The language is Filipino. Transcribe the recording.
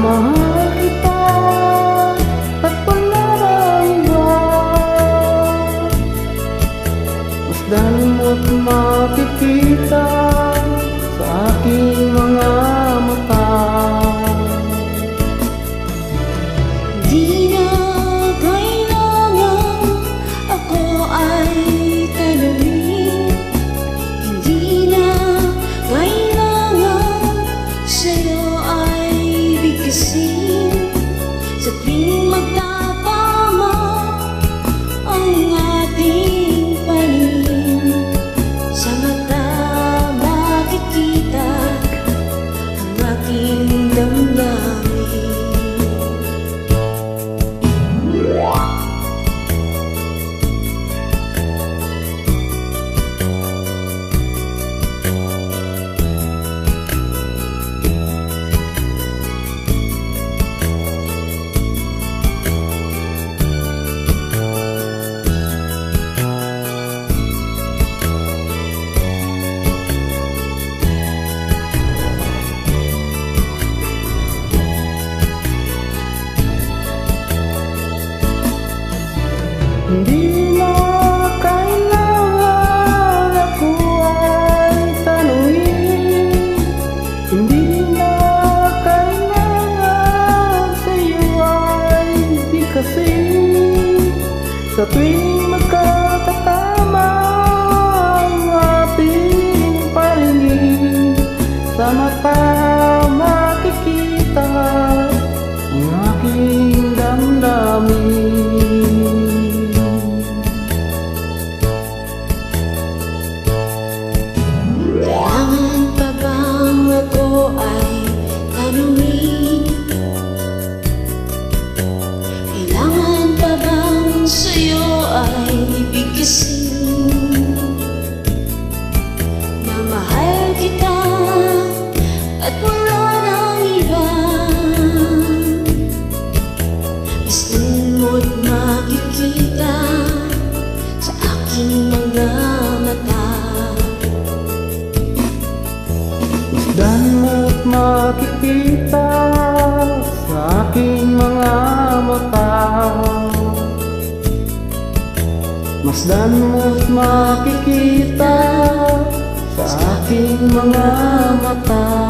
mahal kita at wala nang iba. Masdan mo't makikita sa aking mga mata. Di na kailangan ako ay tanungin, hindi na kailangan sa'yo ay bigkasin. Sa tuwing magtatama ang ating paningin, sa mata makikita ang aking damdamin. Hindi na kailangan ako ay tanungin, hindi na kailangan sa'yo ay bigkasin. Sa tuwing magkatatama ang ating paningin, sa mata makikita ang aking damdamin. Kailangan pa bang ako ay tanungin? Kailangan pa bang sa'yo ay bigkasin? Na mahal kita at wala nang iba. Masdan mo't makikita sa aking mga mata. Masdan mo't makikita sa aking mga mata. Masdan mo't makikita sa aking mga mata.